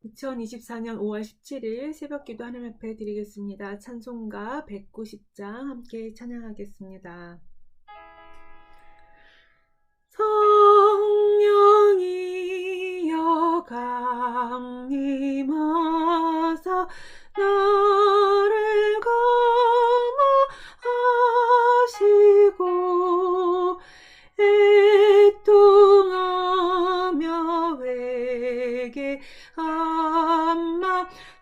2024년 5월 17일 새벽기도 하나님 앞에 드리겠습니다. 찬송가 190장 함께 찬양하겠습니다. 성령이여 강림하사 나를 감화하시고 애통하며 회개함마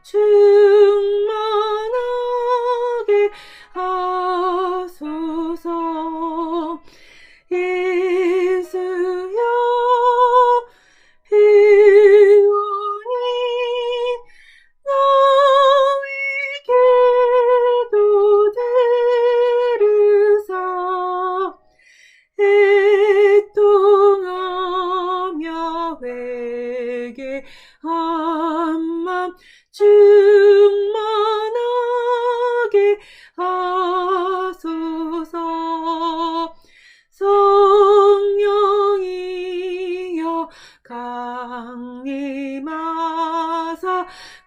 충만하게 하소서. 예수여 비오니 나의 기도 들으사 애통하며 회개한 맘 충만하게 하소서. 성령이여 강림하사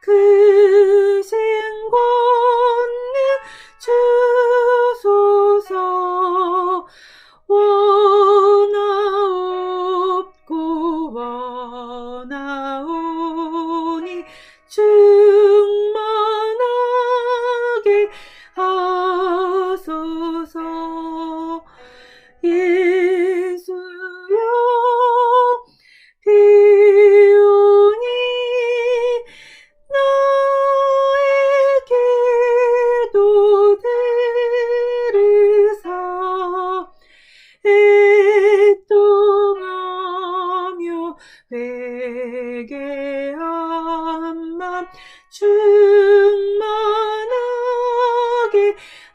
크신 권능 주소서. 원하옵고 원하오니 충만하게 하소서. 예수여 비오니 나의 기도 들으사 애통하며 회개한 맘 충만하게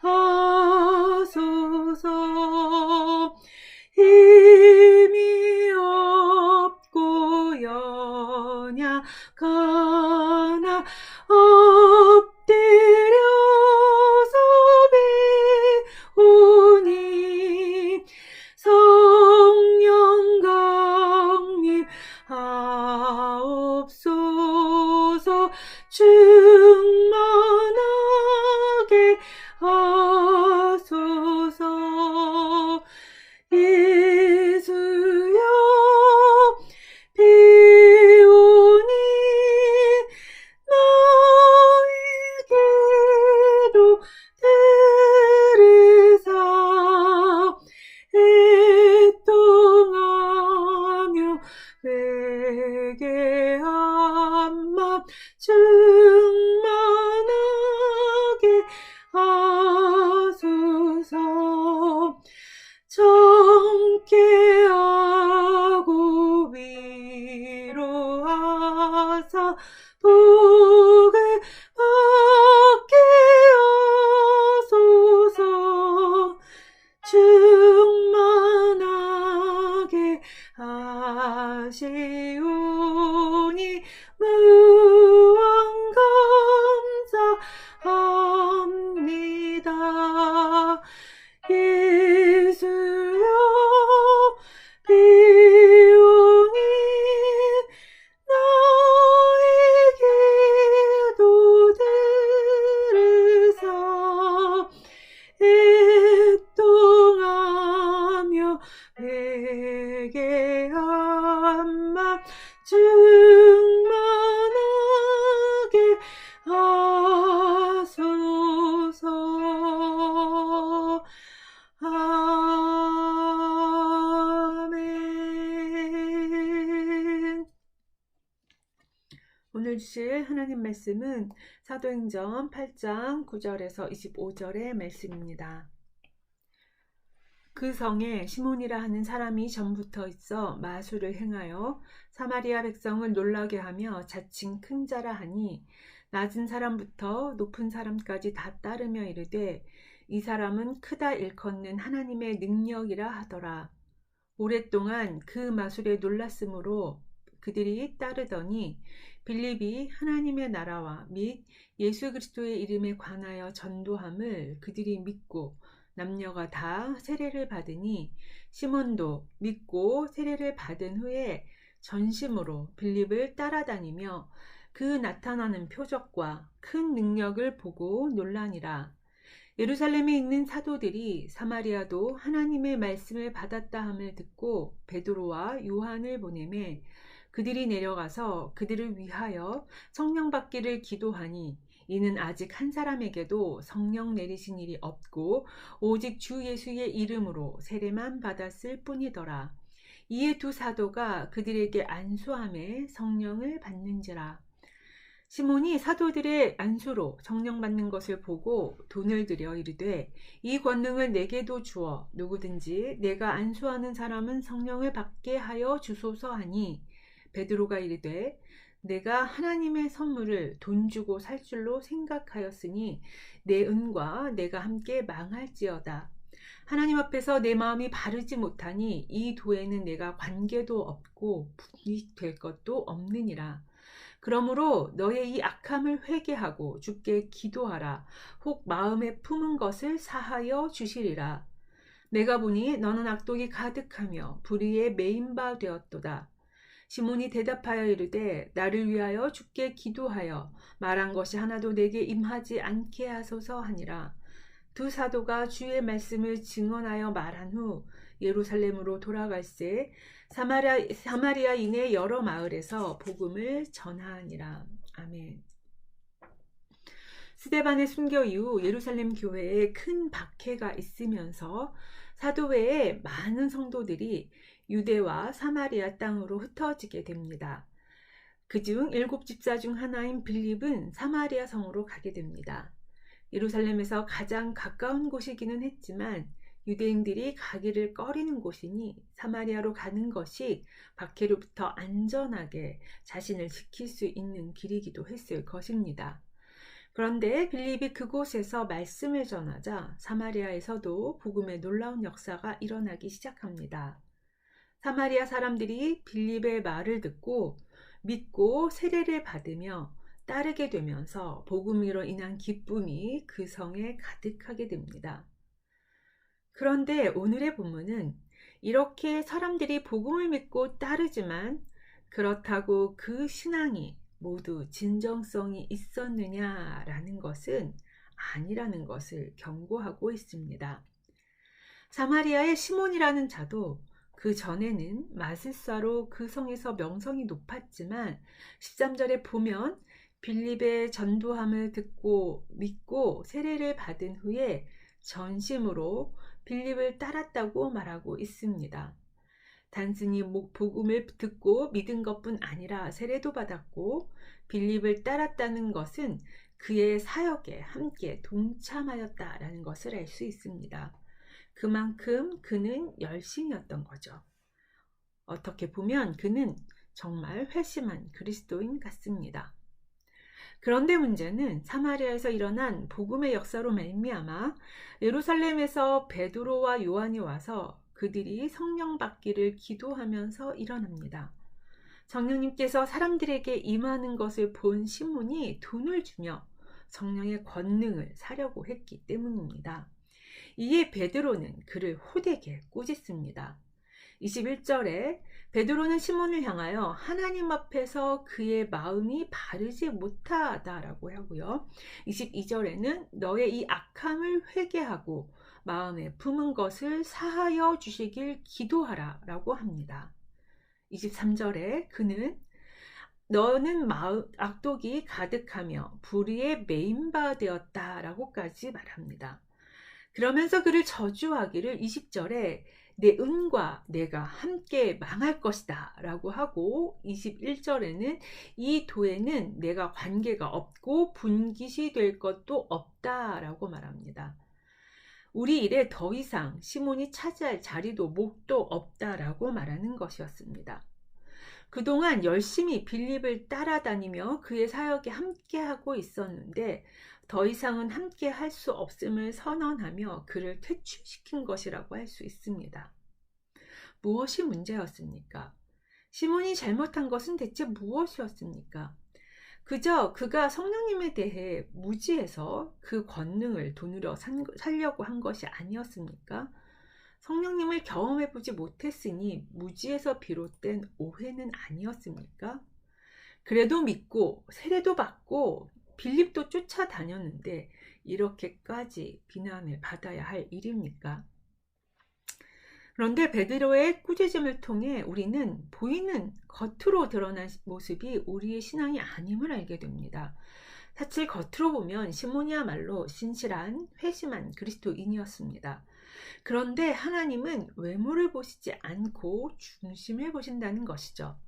하소서. 힘이 없고 연약하나 엎드려서 배우니 성령 강림하옵소서. 충만하게 하소서. 예수여 비오니 나의 기도 들으사 애통하며 회개한 맘 충만하게 하소서. 정케 하고 위로하사 복을 받게 하소서. 충만하게 하시오니 무한 감사합니다. 예수여 비오니 나의 기도 들으사 애통하며 회개한 맘 충만하게 하소서. 아멘. 오늘 주실 하나님 말씀은 사도행전 8장 9절에서 25절의 말씀입니다. 그 성에 시몬이라 하는 사람이 전부터 있어 마술을 행하여 사마리아 백성을 놀라게 하며 자칭 큰 자라 하니 낮은 사람부터 높은 사람까지 다 따르며 이르되 이 사람은 크다 일컫는 하나님의 능력이라 하더라. 오랫동안 그 마술에 놀랐으므로 그들이 따르더니 빌립이 하나님의 나라와 및 예수 그리스도의 이름에 관하여 전도함을 그들이 믿고 남녀가 다 세례를 받으니 시몬도 믿고 세례를 받은 후에 전심으로 빌립을 따라다니며 그 나타나는 표적과 큰 능력을 보고 놀라니라. 예루살렘에 있는 사도들이 사마리아도 하나님의 말씀을 받았다 함을 듣고 베드로와 요한을 보내매 그들이 내려가서 그들을 위하여 성령 받기를 기도하니 이는 아직 한 사람에게도 성령 내리신 일이 없고 오직 주 예수의 이름으로 세례만 받았을 뿐이더라. 이에 두 사도가 그들에게 안수하며 성령을 받는지라. 시몬이 사도들의 안수로 성령 받는 것을 보고 돈을 들여 이르되 이 권능을 내게도 주어 누구든지 내가 안수하는 사람은 성령을 받게 하여 주소서 하니 베드로가 이르되 내가 하나님의 선물을 돈 주고 살 줄로 생각하였으니 내 은과 내가 함께 망할지어다. 하나님 앞에서 내 마음이 바르지 못하니 이 도에는 내가 관계도 없고 분이 될 것도 없느니라. 그러므로 너의 이 악함을 회개하고 주께 기도하라. 혹 마음에 품은 것을 사하여 주시리라. 내가 보니 너는 악독이 가득하며 불의에 매인 바 되었도다. 시몬이 대답하여 이르되 나를 위하여 주께 기도하여 말한 것이 하나도 내게 임하지 않게 하소서 하니라. 두 사도가 주의 말씀을 증언하여 말한 후 예루살렘으로 돌아갈새 사마리아 이내 여러 마을에서 복음을 전하니라. 아멘. 스데반의 순교 이후 예루살렘 교회에 큰 박해가 있으면서 사도 외에 많은 성도들이 유대와 사마리아 땅으로 흩어지게 됩니다. 그중 7집사 중 하나인 빌립은 사마리아 성으로 가게 됩니다. 예루살렘에서 가장 가까운 곳이기는 했지만 유대인들이 가기를 꺼리는 곳이니 사마리아로 가는 것이 박해로부터 안전하게 자신을 지킬 수 있는 길이기도 했을 것입니다. 그런데 빌립이 그곳에서 말씀을 전하자 사마리아에서도 복음의 놀라운 역사가 일어나기 시작합니다. 사마리아 사람들이 빌립의 말을 듣고 믿고 세례를 받으며 따르게 되면서 복음으로 인한 기쁨이 그 성에 가득하게 됩니다. 그런데 오늘의 본문은 이렇게 사람들이 복음을 믿고 따르지만 그렇다고 그 신앙이 모두 진정성이 있었느냐라는 것은 아니라는 것을 경고하고 있습니다. 사마리아의 시몬이라는 자도 그 전에는 마술사로 그 성에서 명성이 높았지만 13절에 보면 빌립의 전도함을 듣고 믿고 세례를 받은 후에 전심으로 빌립을 따랐다고 말하고 있습니다. 단순히 복음을 듣고 믿은 것뿐 아니라 세례도 받았고 빌립을 따랐다는 것은 그의 사역에 함께 동참하였다라는 것을 알 수 있습니다. 그만큼 그는 열심이었던 거죠. 어떻게 보면 그는 정말 회심한 그리스도인 같습니다. 그런데 문제는 사마리아에서 일어난 복음의 역사로 말미암아 예루살렘에서 베드로와 요한이 와서 그들이 성령 받기를 기도하면서 일어납니다. 성령님께서 사람들에게 임하는 것을 본 시몬이 돈을 주며 성령의 권능을 사려고 했기 때문입니다. 이에 베드로는 그를 호되게 꾸짖습니다. 21절에 베드로는 시몬을 향하여 하나님 앞에서 그의 마음이 바르지 못하다라고 하고요. 22절에는 너의 이 악함을 회개하고 마음에 품은 것을 사하여 주시길 기도하라 라고 합니다. 23절에 그는 너는 악독이 가득하며 불의에 매인 바 되었다 라고까지 말합니다. 그러면서 그를 저주하기를 20절에 내 은과 내가 함께 망할 것이다 라고 하고 21절에는 이 도에는 내가 관계가 없고 분깃이 될 것도 없다 라고 말합니다. 우리 일에 더 이상 시몬이 차지할 자리도 몫도 없다라고 말하는 것이었습니다. 그동안 열심히 빌립을 따라다니며 그의 사역에 함께하고 있었는데 더 이상은 함께 할 수 없음을 선언하며 그를 퇴출시킨 것이라고 할 수 있습니다. 무엇이 문제였습니까? 시몬이 잘못한 것은 대체 무엇이었습니까? 그저 그가 성령님에 대해 무지해서 그 권능을 돈으로 살려고 한 것이 아니었습니까? 성령님을 경험해보지 못했으니 무지에서 비롯된 오해는 아니었습니까? 그래도 믿고 세례도 받고 빌립도 쫓아다녔는데 이렇게까지 비난을 받아야 할 일입니까? 그런데 베드로의 꾸짖음을 통해 우리는 보이는 겉으로 드러난 모습이 우리의 신앙이 아님을 알게 됩니다. 사실 겉으로 보면 시몬이야말로 신실한 회심한 그리스도인이었습니다. 그런데 하나님은 외모를 보시지 않고 중심을 보신다는 것이죠.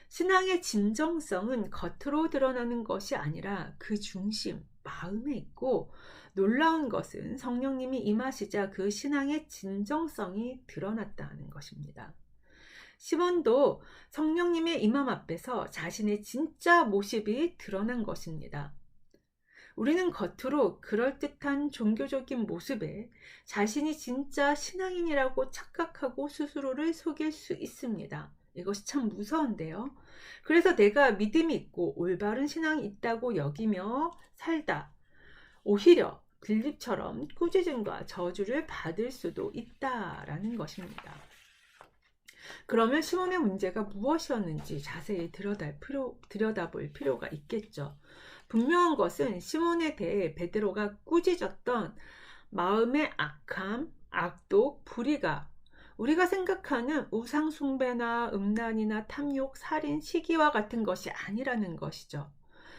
신앙의 진정성은 겉으로 드러나는 것이 아니라 그 중심, 마음에 있고, 놀라운 것은 성령님이 임하시자 그 신앙의 진정성이 드러났다는 것입니다. 시몬도 성령님의 임함 앞에서 자신의 진짜 모습이 드러난 것입니다. 우리는 겉으로 그럴듯한 종교적인 모습에 자신이 진짜 신앙인이라고 착각하고 스스로를 속일 수 있습니다. 이것이 참 무서운데요. 그래서 내가 믿음이 있고 올바른 신앙이 있다고 여기며 살다 오히려 빌립처럼 꾸짖음과 저주를 받을 수도 있다라는 것입니다. 그러면 시몬의 문제가 무엇이었는지 자세히 들여다볼 필요가 있겠죠. 분명한 것은 시몬에 대해 베드로가 꾸짖었던 마음의 악함, 악독, 불의가 우리가 생각하는 우상숭배나 음란이나 탐욕, 살인, 시기와 같은 것이 아니라는 것이죠.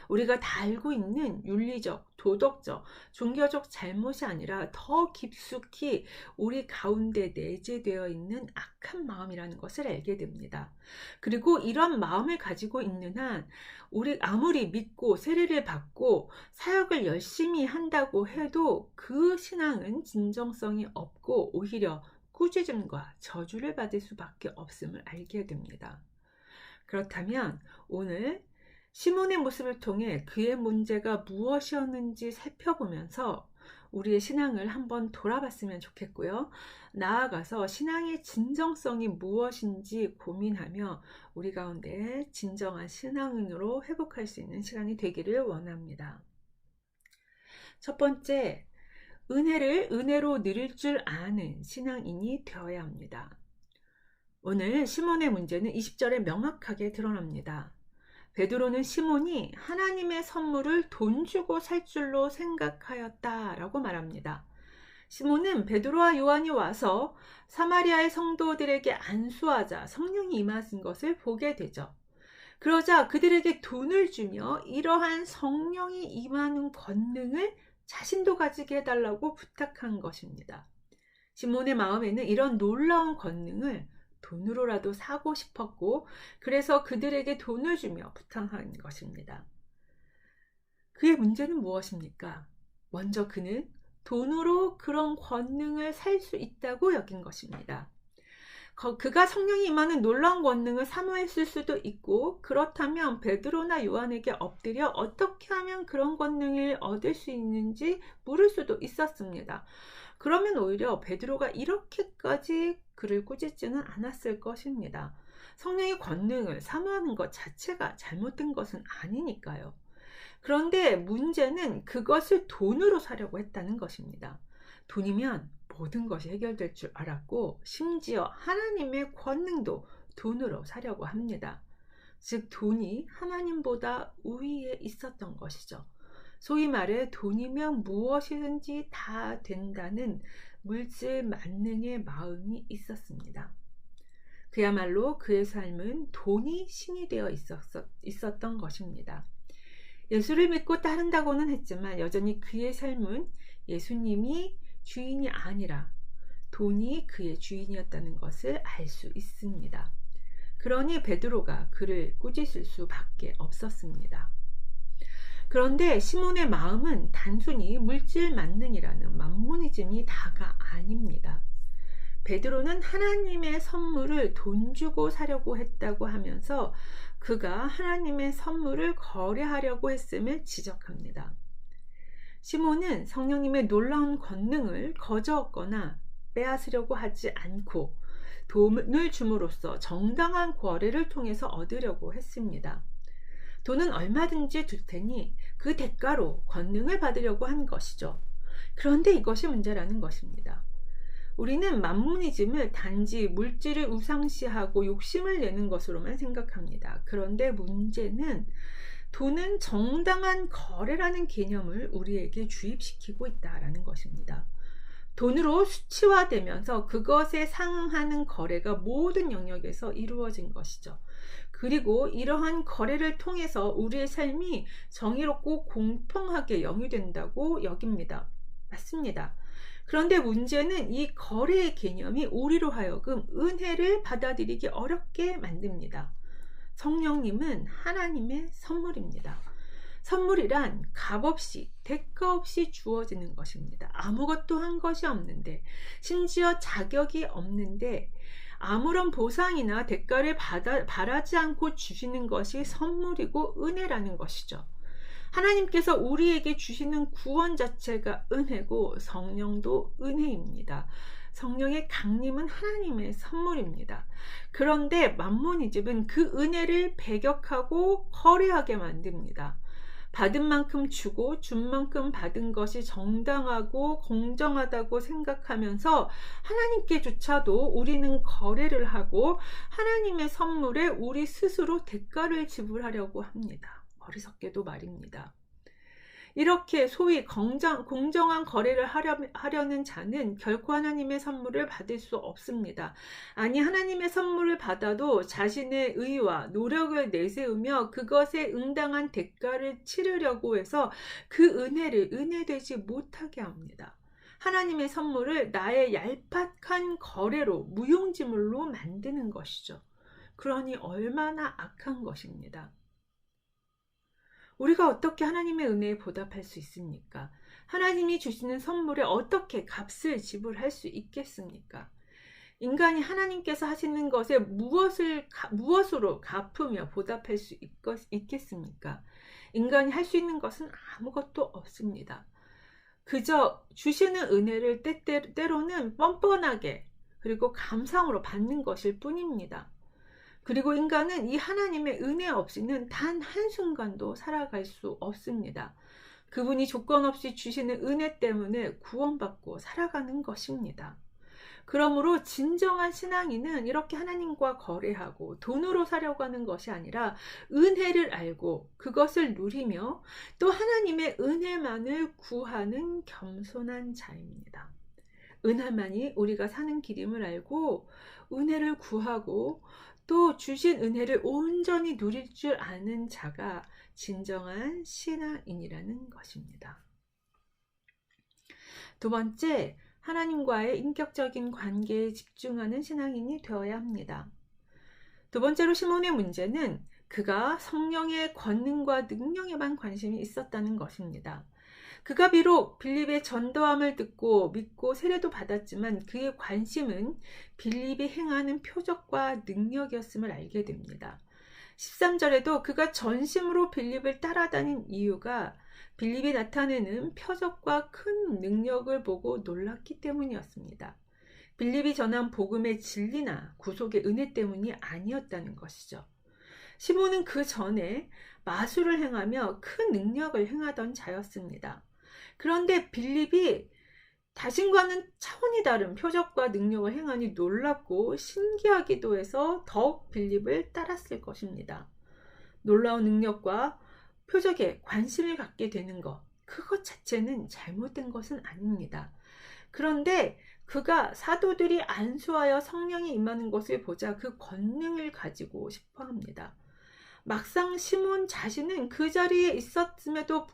우리가 다 알고 있는 윤리적, 도덕적, 종교적 잘못이 아니라 더 깊숙이 우리 가운데 내재되어 있는 악한 마음이라는 것을 알게 됩니다. 그리고 이런 마음을 가지고 있는 한 우리 아무리 믿고 세례를 받고 사역을 열심히 한다고 해도 그 신앙은 진정성이 없고 오히려 꾸짖음과 저주를 받을 수밖에 없음을 알게 됩니다. 그렇다면 오늘 시몬의 모습을 통해 그의 문제가 무엇이었는지 살펴보면서 우리의 신앙을 한번 돌아봤으면 좋겠고요. 나아가서 신앙의 진정성이 무엇인지 고민하며 우리 가운데 진정한 신앙인으로 회복할 수 있는 시간이 되기를 원합니다. 첫 번째, 은혜를 은혜로 누릴 줄 아는 신앙인이 되어야 합니다. 오늘 시몬의 문제는 20절에 명확하게 드러납니다. 베드로는 시몬이 하나님의 선물을 돈 주고 살 줄로 생각하였다라고 말합니다. 시몬은 베드로와 요한이 와서 사마리아의 성도들에게 안수하자 성령이 임하신 것을 보게 되죠. 그러자 그들에게 돈을 주며 이러한 성령이 임하는 권능을 자신도 가지게 해달라고 부탁한 것입니다. 시몬의 마음에는 이런 놀라운 권능을 돈으로라도 사고 싶었고 그래서 그들에게 돈을 주며 부탁한 것입니다. 그의 문제는 무엇입니까? 먼저 그는 돈으로 그런 권능을 살 수 있다고 여긴 것입니다. 그가 성령이 임하는 놀라운 권능을 사모했을 수도 있고 그렇다면 베드로나 요한에게 엎드려 어떻게 하면 그런 권능을 얻을 수 있는지 물을 수도 있었습니다. 그러면 오히려 베드로가 이렇게까지 그를 꾸짖지는 않았을 것입니다. 성령의 권능을 사모하는 것 자체가 잘못된 것은 아니니까요. 그런데 문제는 그것을 돈으로 사려고 했다는 것입니다. 돈이면 모든 것이 해결될 줄 알았고 심지어 하나님의 권능도 돈으로 사려고 합니다. 즉 돈이 하나님보다 우위에 있었던 것이죠. 소위 말해 돈이면 무엇이든지 다 된다는 물질 만능의 마음이 있었습니다. 그야말로 그의 삶은 돈이 신이 되어 있었던 것입니다. 예수를 믿고 따른다고는 했지만 여전히 그의 삶은 예수님이 주인이 아니라 돈이 그의 주인이었다는 것을 알 수 있습니다. 그러니 베드로가 그를 꾸짖을 수밖에 없었습니다. 그런데 시몬의 마음은 단순히 물질 만능이라는 만모니즘이 다가 아닙니다. 베드로는 하나님의 선물을 돈 주고 사려고 했다고 하면서 그가 하나님의 선물을 거래하려고 했음을 지적합니다. 시몬은 성령님의 놀라운 권능을 거저었거나 빼앗으려고 하지 않고 돈을 줌으로써 정당한 거래를 통해서 얻으려고 했습니다. 돈은 얼마든지 줄 테니 그 대가로 권능을 받으려고 한 것이죠. 그런데 이것이 문제라는 것입니다. 우리는 만모니즘을 단지 물질을 우상시하고 욕심을 내는 것으로만 생각합니다. 그런데 문제는 돈은 정당한 거래라는 개념을 우리에게 주입시키고 있다는 것입니다. 돈으로 수치화되면서 그것에 상응하는 거래가 모든 영역에서 이루어진 것이죠. 그리고 이러한 거래를 통해서 우리의 삶이 정의롭고 공평하게 영위된다고 여깁니다. 맞습니다. 그런데 문제는 이 거래의 개념이 우리로 하여금 은혜를 받아들이기 어렵게 만듭니다. 성령님은 하나님의 선물입니다. 선물이란 값없이 대가 없이 주어지는 것입니다. 아무것도 한 것이 없는데, 심지어 자격이 없는데 아무런 보상이나 대가를 바라지 않고 주시는 것이 선물이고 은혜라는 것이죠. 하나님께서 우리에게 주시는 구원 자체가 은혜고 성령도 은혜입니다. 성령의 강림은 하나님의 선물입니다. 그런데 만모니즘은 그 은혜를 배격하고 거래하게 만듭니다. 받은 만큼 주고 준 만큼 받은 것이 정당하고 공정하다고 생각하면서 하나님께조차도 우리는 거래를 하고 하나님의 선물에 우리 스스로 대가를 지불하려고 합니다. 어리석게도 말입니다. 이렇게 소위 공정한 거래를 하려는 자는 결코 하나님의 선물을 받을 수 없습니다. 아니, 하나님의 선물을 받아도 자신의 의와 노력을 내세우며 그것에 응당한 대가를 치르려고 해서 그 은혜를 은혜되지 못하게 합니다. 하나님의 선물을 나의 얄팍한 거래로, 무용지물로 만드는 것이죠. 그러니 얼마나 악한 것입니다. 우리가 어떻게 하나님의 은혜에 보답할 수 있습니까? 하나님이 주시는 선물에 어떻게 값을 지불할 수 있겠습니까? 인간이 하나님께서 하시는 것에 무엇으로 갚으며 보답할 수 있겠습니까? 인간이 할 수 있는 것은 아무것도 없습니다. 그저 주시는 은혜를 때로는 뻔뻔하게 그리고 감상으로 받는 것일 뿐입니다. 그리고 인간은 이 하나님의 은혜 없이는 단 한순간도 살아갈 수 없습니다. 그분이 조건 없이 주시는 은혜 때문에 구원받고 살아가는 것입니다. 그러므로 진정한 신앙인은 이렇게 하나님과 거래하고 돈으로 사려고 하는 것이 아니라 은혜를 알고 그것을 누리며 또 하나님의 은혜만을 구하는 겸손한 자입니다. 은혜만이 우리가 사는 길임을 알고 은혜를 구하고 또 주신 은혜를 온전히 누릴 줄 아는 자가 진정한 신앙인이라는 것입니다. 두 번째, 하나님과의 인격적인 관계에 집중하는 신앙인이 되어야 합니다. 두 번째로 시몬의 문제는 그가 성령의 권능과 능력에만 관심이 있었다는 것입니다. 그가 비록 빌립의 전도함을 듣고 믿고 세례도 받았지만 그의 관심은 빌립이 행하는 표적과 능력이었음을 알게 됩니다. 13절에도 그가 전심으로 빌립을 따라다닌 이유가 빌립이 나타내는 표적과 큰 능력을 보고 놀랐기 때문이었습니다. 빌립이 전한 복음의 진리나 구속의 은혜 때문이 아니었다는 것이죠. 시몬은 그 전에 마술을 행하며 큰 능력을 행하던 자였습니다. 그런데 빌립이 자신과는 차원이 다른 표적과 능력을 행하니 놀랍고 신기하기도 해서 더욱 빌립을 따랐을 것입니다. 놀라운 능력과 표적에 관심을 갖게 되는 것, 그것 자체는 잘못된 것은 아닙니다. 그런데 그가 사도들이 안수하여 성령이 임하는 것을 보자 그 권능을 가지고 싶어 합니다. 막상 시몬 자신은 그 자리에 있었음에도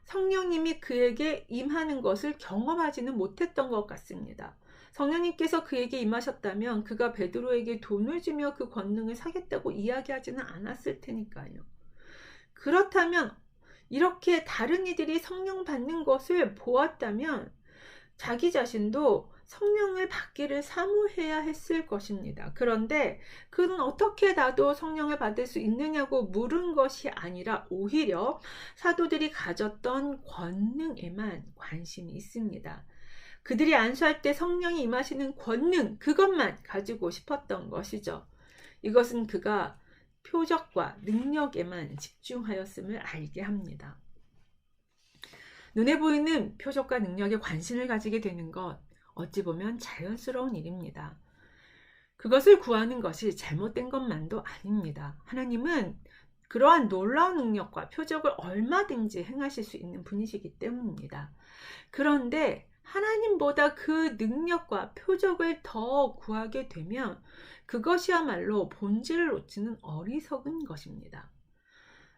성령님이 그에게 임하는 것을 경험하지는 못했던 것 같습니다. 성령님께서 그에게 임하셨다면 그가 베드로에게 돈을 주며 그 권능을 사겠다고 이야기하지는 않았을 테니까요. 그렇다면 이렇게 다른 이들이 성령 받는 것을 보았다면 자기 자신도 성령을 받기를 사모해야 했을 것입니다. 그런데 그는 어떻게 나도 성령을 받을 수 있느냐고 물은 것이 아니라 오히려 사도들이 가졌던 권능에만 관심이 있습니다. 그들이 안수할 때 성령이 임하시는 권능, 그것만 가지고 싶었던 것이죠. 이것은 그가 표적과 능력에만 집중하였음을 알게 합니다. 눈에 보이는 표적과 능력에 관심을 가지게 되는 것, 어찌 보면 자연스러운 일입니다. 그것을 구하는 것이 잘못된 것만도 아닙니다. 하나님은 그러한 놀라운 능력과 표적을 얼마든지 행하실 수 있는 분이시기 때문입니다. 그런데 하나님보다 그 능력과 표적을 더 구하게 되면 그것이야말로 본질을 놓치는 어리석은 것입니다.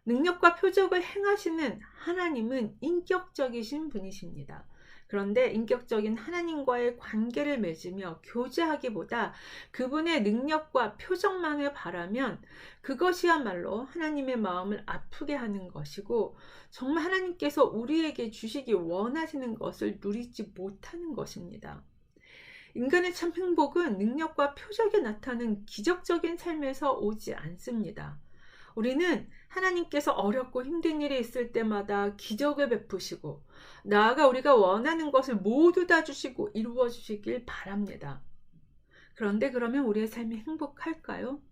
능력과 표적을 행하시는 하나님은 인격적이신 분이십니다. 그런데 인격적인 하나님과의 관계를 맺으며 교제하기보다 그분의 능력과 표적만을 바라면 그것이야말로 하나님의 마음을 아프게 하는 것이고 정말 하나님께서 우리에게 주시기 원하시는 것을 누리지 못하는 것입니다. 인간의 참 행복은 능력과 표적이 나타나는 기적적인 삶에서 오지 않습니다. 우리는 하나님께서 어렵고 힘든 일이 있을 때마다 기적을 베푸시고 나아가 우리가 원하는 것을 모두 다 주시고 이루어 주시길 바랍니다. 그런데 그러면 우리의 삶이 행복할까요?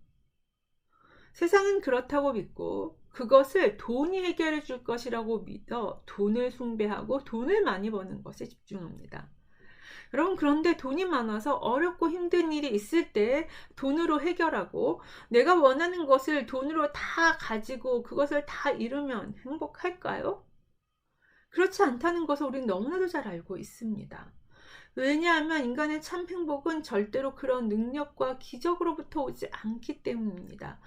세상은 그렇다고 믿고 그것을 돈이 해결해 줄 것이라고 믿어 돈을 숭배하고 돈을 많이 버는 것에 집중합니다. 여러분, 그런데 돈이 많아서 어렵고 힘든 일이 있을 때 돈으로 해결하고 내가 원하는 것을 돈으로 다 가지고 그것을 다 이루면 행복할까요? 그렇지 않다는 것을 우리는 너무나도 잘 알고 있습니다. 왜냐하면 인간의 참 행복은 절대로 그런 능력과 기적으로부터 오지 않기 때문입니다.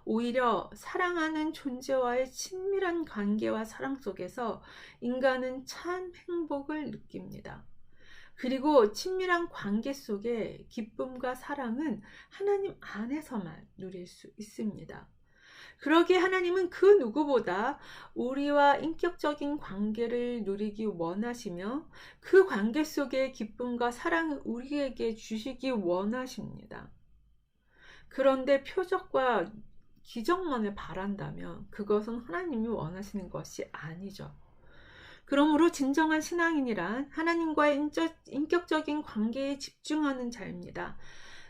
오히려 사랑하는 존재와의 친밀한 관계와 사랑 속에서 인간은 참 행복을 느낍니다. 그리고 친밀한 관계 속에 기쁨과 사랑은 하나님 안에서만 누릴 수 있습니다. 그러기에 하나님은 그 누구보다 우리와 인격적인 관계를 누리기 원하시며 그 관계 속에 기쁨과 사랑을 우리에게 주시기 원하십니다. 그런데 표적과 기적만을 바란다면 그것은 하나님이 원하시는 것이 아니죠. 그러므로 진정한 신앙인이란 하나님과의 인격적인 관계에 집중하는 자입니다.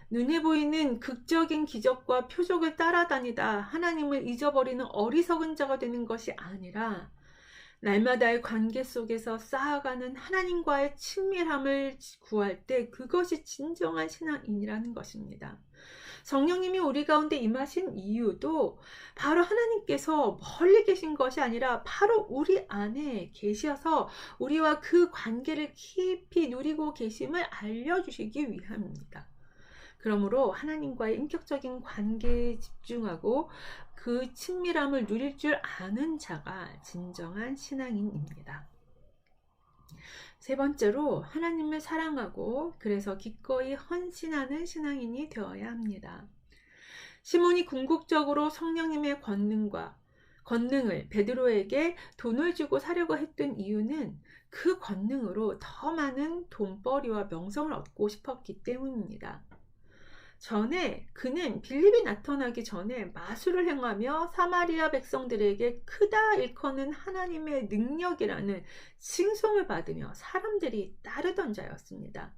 눈에 보이는 극적인 기적과 표적을 따라다니다 하나님을 잊어버리는 어리석은 자가 되는 것이 아니라 날마다의 관계 속에서 쌓아가는 하나님과의 친밀함을 구할 때 그것이 진정한 신앙인이라는 것입니다. 성령님이 우리 가운데 임하신 이유도 바로 하나님께서 멀리 계신 것이 아니라 바로 우리 안에 계셔서 우리와 그 관계를 깊이 누리고 계심을 알려주시기 위함입니다. 그러므로 하나님과의 인격적인 관계에 집중하고 그 친밀함을 누릴 줄 아는 자가 진정한 신앙인입니다. 세 번째로 하나님을 사랑하고 그래서 기꺼이 헌신하는 신앙인이 되어야 합니다. 시몬이 궁극적으로 성령님의 권능을 베드로에게 돈을 주고 사려고 했던 이유는 그 권능으로 더 많은 돈벌이와 명성을 얻고 싶었기 때문입니다. 전에 그는 빌립이 나타나기 전에 마술을 행하며 사마리아 백성들에게 크다 일컫는 하나님의 능력이라는 칭송을 받으며 사람들이 따르던 자였습니다.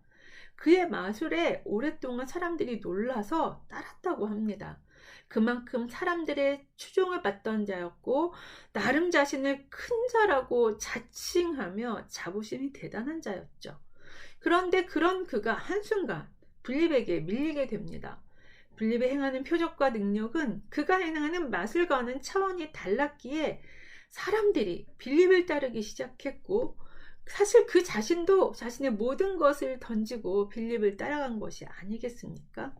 그의 마술에 오랫동안 사람들이 놀라서 따랐다고 합니다. 그만큼 사람들의 추종을 받던 자였고 나름 자신을 큰 자라고 자칭하며 자부심이 대단한 자였죠. 그런데 그런 그가 한순간 빌립에게 밀리게 됩니다. 빌립이 행하는 표적과 능력은 그가 행하는 마술과는 차원이 달랐기에 사람들이 빌립을 따르기 시작했고 사실 그 자신도 자신의 모든 것을 던지고 빌립을 따라간 것이 아니겠습니까?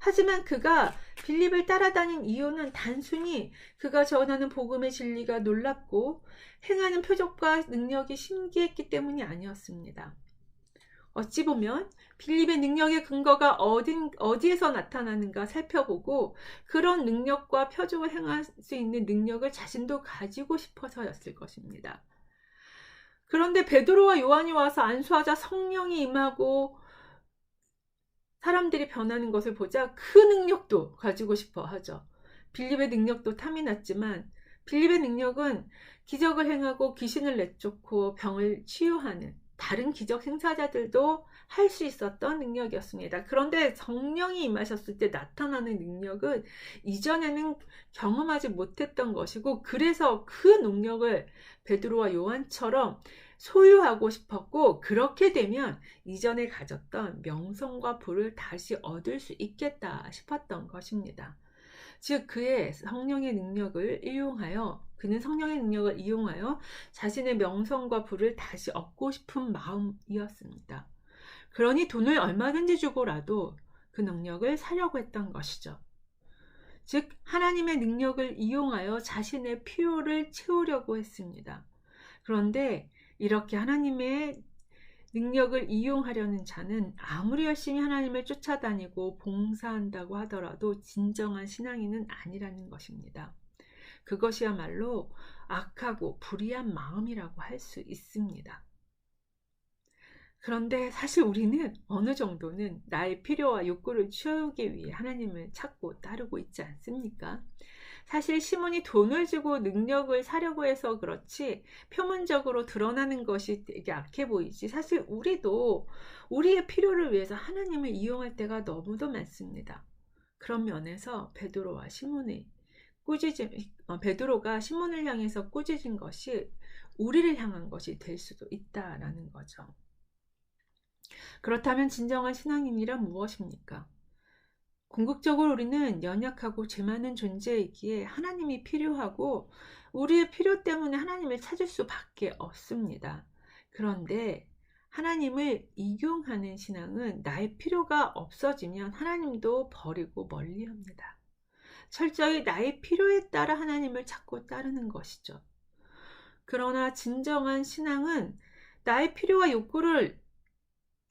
하지만 그가 빌립을 따라다닌 이유는 단순히 그가 전하는 복음의 진리가 놀랍고 행하는 표적과 능력이 신기했기 때문이 아니었습니다. 어찌 보면 빌립의 능력의 근거가 어디에서 나타나는가 살펴보고 그런 능력과 표적을 행할 수 있는 능력을 자신도 가지고 싶어서였을 것입니다. 그런데 베드로와 요한이 와서 안수하자 성령이 임하고 사람들이 변하는 것을 보자 그 능력도 가지고 싶어 하죠. 빌립의 능력도 탐이 났지만 빌립의 능력은 기적을 행하고 귀신을 내쫓고 병을 치유하는 다른 기적 행사자들도 할 수 있었던 능력이었습니다. 그런데 성령이 임하셨을 때 나타나는 능력은 이전에는 경험하지 못했던 것이고 그래서 그 능력을 베드로와 요한처럼 소유하고 싶었고, 그렇게 되면 이전에 가졌던 명성과 부를 다시 얻을 수 있겠다 싶었던 것입니다. 즉 그는 성령의 능력을 이용하여 자신의 명성과 부를 다시 얻고 싶은 마음이었습니다. 그러니 돈을 얼마든지 주고라도 그 능력을 사려고 했던 것이죠. 즉 하나님의 능력을 이용하여 자신의 필요를 채우려고 했습니다. 그런데 이렇게 하나님의 능력을 이용하려는 자는 아무리 열심히 하나님을 쫓아다니고 봉사한다고 하더라도 진정한 신앙인은 아니라는 것입니다. 그것이야말로 악하고 불의한 마음이라고 할 수 있습니다. 그런데 사실 우리는 어느 정도는 나의 필요와 욕구를 채우기 위해 하나님을 찾고 따르고 있지 않습니까? 사실 시몬이 돈을 주고 능력을 사려고 해서 그렇지 표면적으로 드러나는 것이 되게 악해 보이지, 사실 우리도 우리의 필요를 위해서 하나님을 이용할 때가 너무도 많습니다. 그런 면에서 베드로가 시몬을 향해서 꾸짖은 것이 우리를 향한 것이 될 수도 있다라는 거죠. 그렇다면 진정한 신앙인이란 무엇입니까? 궁극적으로 우리는 연약하고 죄 많은 존재이기에 하나님이 필요하고 우리의 필요 때문에 하나님을 찾을 수밖에 없습니다. 그런데 하나님을 이용하는 신앙은 나의 필요가 없어지면 하나님도 버리고 멀리합니다. 철저히 나의 필요에 따라 하나님을 찾고 따르는 것이죠. 그러나 진정한 신앙은 나의 필요와 욕구를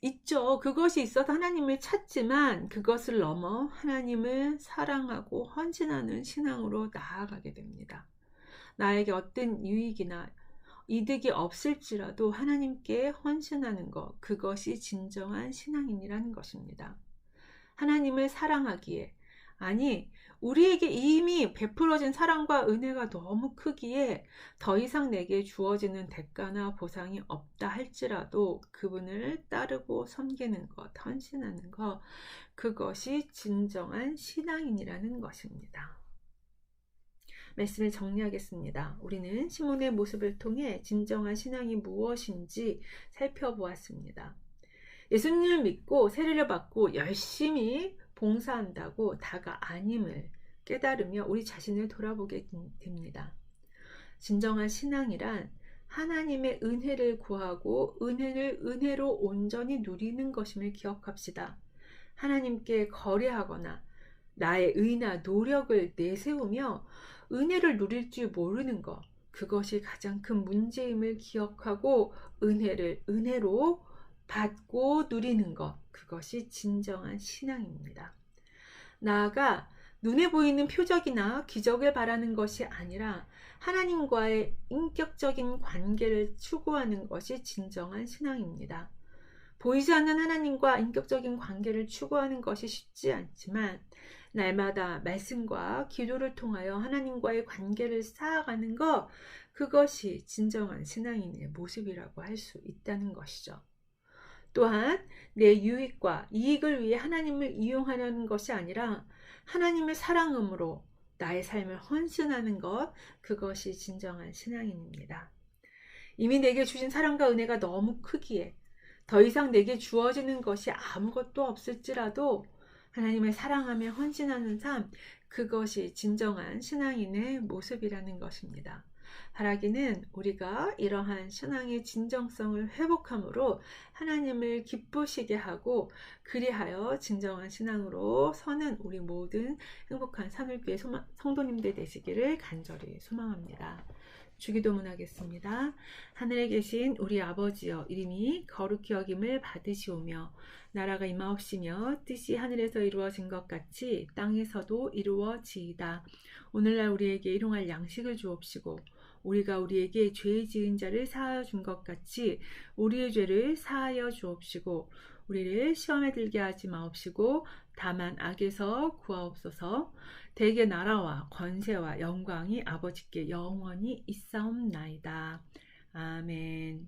있죠. 그것이 있어서 하나님을 찾지만 그것을 넘어 하나님을 사랑하고 헌신하는 신앙으로 나아가게 됩니다. 나에게 어떤 유익이나 이득이 없을지라도 하나님께 헌신하는 것, 그것이 진정한 신앙인이라는 것입니다. 하나님을 사랑하기에, 아니 우리에게 이미 베풀어진 사랑과 은혜가 너무 크기에 더 이상 내게 주어지는 대가나 보상이 없다 할지라도 그분을 따르고 섬기는 것, 헌신하는 것, 그것이 진정한 신앙인이라는 것입니다. 말씀을 정리하겠습니다. 우리는 시몬의 모습을 통해 진정한 신앙이 무엇인지 살펴보았습니다. 예수님을 믿고 세례를 받고 열심히 봉사한다고 다가 아님을 깨달으며 우리 자신을 돌아보게 됩니다. 진정한 신앙이란 하나님의 은혜를 구하고 은혜를 은혜로 온전히 누리는 것임을 기억합시다. 하나님께 거래하거나 나의 의나 노력을 내세우며 은혜를 누릴 줄 모르는 것, 그것이 가장 큰 문제임을 기억하고 은혜를 은혜로 받고 누리는 것, 그것이 진정한 신앙입니다. 나아가 눈에 보이는 표적이나 기적을 바라는 것이 아니라 하나님과의 인격적인 관계를 추구하는 것이 진정한 신앙입니다. 보이지 않는 하나님과 인격적인 관계를 추구하는 것이 쉽지 않지만 날마다 말씀과 기도를 통하여 하나님과의 관계를 쌓아가는 것, 그것이 진정한 신앙인의 모습이라고 할 수 있다는 것이죠. 또한 내 유익과 이익을 위해 하나님을 이용하려는 것이 아니라 하나님을 사랑함으로 나의 삶을 헌신하는 것, 그것이 진정한 신앙인입니다. 이미 내게 주신 사랑과 은혜가 너무 크기에 더 이상 내게 주어지는 것이 아무것도 없을지라도 하나님을 사랑하며 헌신하는 삶, 그것이 진정한 신앙인의 모습이라는 것입니다. 바라기는 우리가 이러한 신앙의 진정성을 회복함으로 하나님을 기쁘시게 하고 그리하여 진정한 신앙으로 서는 우리 모든 행복한 산울교회 성도님들 되시기를 간절히 소망합니다. 주기도문 하겠습니다. 하늘에 계신 우리 아버지여, 이름이 거룩히 여김을 받으시오며 나라가 임하옵시며 뜻이 하늘에서 이루어진 것 같이 땅에서도 이루어지이다. 오늘날 우리에게 일용할 양식을 주옵시고 우리가 우리에게 죄 지은 자를 사하여 준 것 같이 우리의 죄를 사하여 주옵시고 우리를 시험에 들게 하지 마옵시고 다만 악에서 구하옵소서. 대개 나라와 권세와 영광이 아버지께 영원히 있사옵나이다. 아멘.